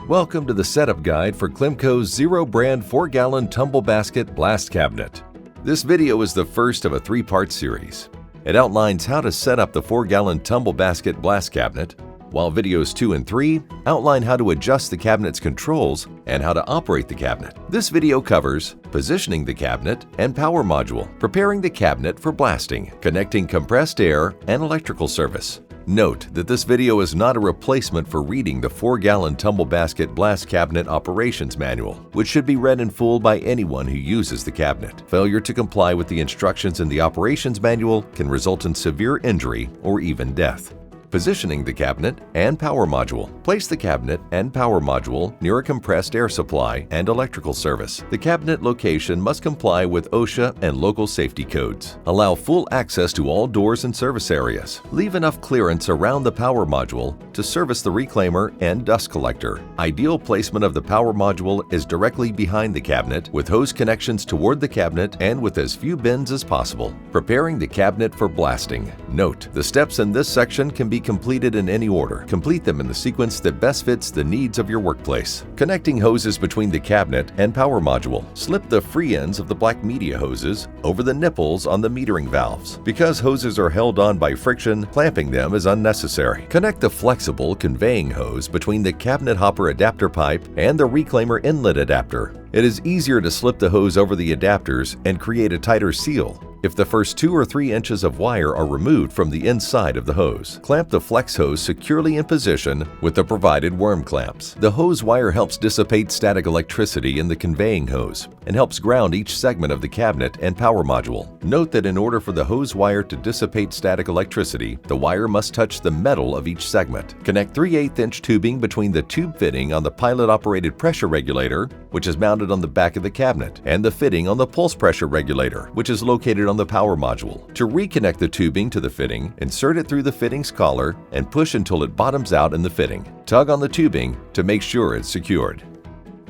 Welcome to the setup guide for Klemco's Zero brand 4-gallon tumble basket blast cabinet. This video is the first of a 3-part series. It outlines how to set up the 4-gallon tumble basket blast cabinet, while videos 2 and 3 outline how to adjust the cabinet's controls and how to operate the cabinet. This video covers positioning the cabinet and power module, preparing the cabinet for blasting, connecting compressed air and electrical service. Note that this video is not a replacement for reading the 4-gallon tumble basket blast cabinet operations manual, which should be read in full by anyone who uses the cabinet. Failure to comply with the instructions in the operations manual can result in severe injury or even death. Positioning the cabinet and power module. Place the cabinet and power module near a compressed air supply and electrical service. The cabinet location must comply with OSHA and local safety codes. Allow full access to all doors and service areas. Leave enough clearance around the power module to service the reclaimer and dust collector. Ideal placement of the power module is directly behind the cabinet, with hose connections toward the cabinet and with as few bends as possible. Preparing the cabinet for blasting. Note, the steps in this section can be completed in any order. Complete them in the sequence that best fits the needs of your workplace. Connecting hoses between the cabinet and power module. Slip the free ends of the black media hoses over the nipples on the metering valves. Because hoses are held on by friction, clamping them is unnecessary. Connect the flexible conveying hose between the cabinet hopper adapter pipe and the reclaimer inlet adapter. It is easier to slip the hose over the adapters and create a tighter seal if the first 2 or 3 inches of wire are removed from the inside of the hose. Clamp the flex hose securely in position with the provided worm clamps. The hose wire helps dissipate static electricity in the conveying hose and helps ground each segment of the cabinet and power module. Note that in order for the hose wire to dissipate static electricity, the wire must touch the metal of each segment. Connect 3/8-inch tubing between the tube fitting on the pilot-operated pressure regulator, which is mounted on the back of the cabinet, and the fitting on the pulse pressure regulator, which is located on the power module. To reconnect the tubing to the fitting, insert it through the fitting's collar and push until it bottoms out in the fitting. Tug on the tubing to make sure it's secured.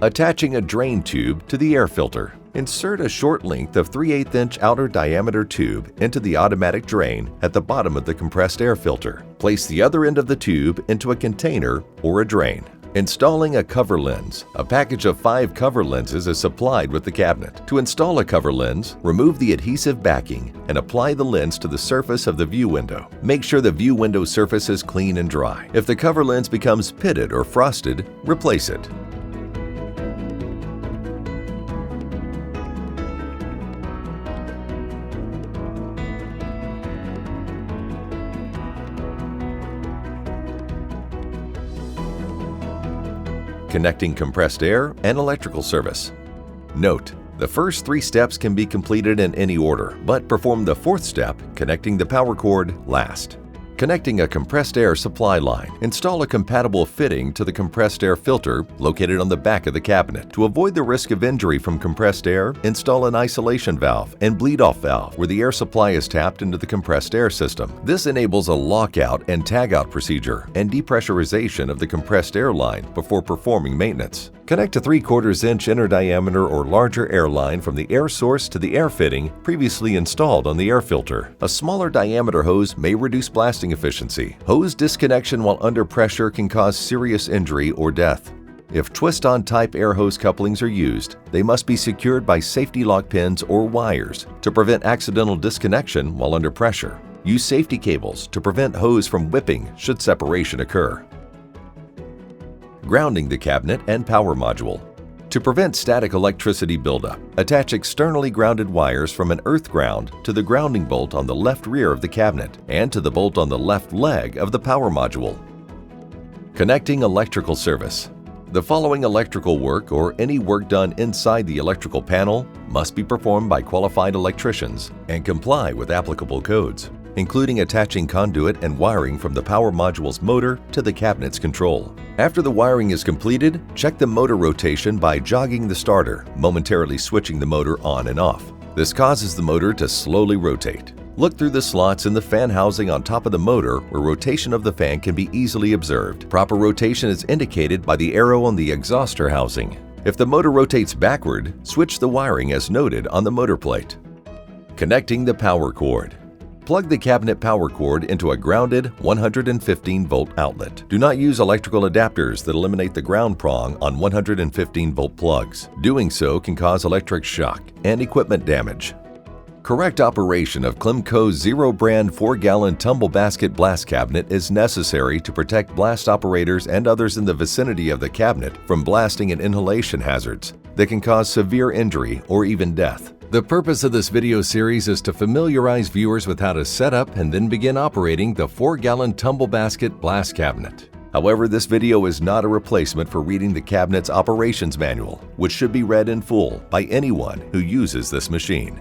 Attaching a drain tube to the air filter. Insert a short length of 3/8-inch outer diameter tube into the automatic drain at the bottom of the compressed air filter. Place the other end of the tube into a container or a drain. Installing a cover lens. A package of 5 cover lenses is supplied with the cabinet. To install a cover lens, remove the adhesive backing and apply the lens to the surface of the view window. Make sure the view window surface is clean and dry. If the cover lens becomes pitted or frosted, replace it. Connecting compressed air and electrical service. Note, the first 3 steps can be completed in any order, but perform the 4th step, connecting the power cord, last. Connecting a compressed air supply line. Install a compatible fitting to the compressed air filter located on the back of the cabinet. To avoid the risk of injury from compressed air, install an isolation valve and bleed-off valve where the air supply is tapped into the compressed air system. This enables a lockout and tagout procedure and depressurization of the compressed air line before performing maintenance. Connect a 3/4-inch inner diameter or larger air line from the air source to the air fitting previously installed on the air filter. A smaller diameter hose may reduce blasting efficiency. Hose disconnection while under pressure can cause serious injury or death. If twist-on type air hose couplings are used, they must be secured by safety lock pins or wires to prevent accidental disconnection while under pressure. Use safety cables to prevent hose from whipping should separation occur. Grounding the cabinet and power module. To prevent static electricity buildup, attach externally grounded wires from an earth ground to the grounding bolt on the left rear of the cabinet and to the bolt on the left leg of the power module. Connecting electrical service. The following electrical work or any work done inside the electrical panel must be performed by qualified electricians and comply with applicable codes, including attaching conduit and wiring from the power module's motor to the cabinet's control. After the wiring is completed, check the motor rotation by jogging the starter, momentarily switching the motor on and off. This causes the motor to slowly rotate. Look through the slots in the fan housing on top of the motor where rotation of the fan can be easily observed. Proper rotation is indicated by the arrow on the exhauster housing. If the motor rotates backward, switch the wiring as noted on the motor plate. Connecting the power cord. Plug the cabinet power cord into a grounded 115-volt outlet. Do not use electrical adapters that eliminate the ground prong on 115-volt plugs. Doing so can cause electric shock and equipment damage. Correct operation of Klemco's zero-brand 4-gallon tumble basket blast cabinet is necessary to protect blast operators and others in the vicinity of the cabinet from blasting and inhalation hazards that can cause severe injury or even death. The purpose of this video series is to familiarize viewers with how to set up and then begin operating the 4-gallon tumble basket blast cabinet. However, this video is not a replacement for reading the cabinet's operations manual, which should be read in full by anyone who uses this machine.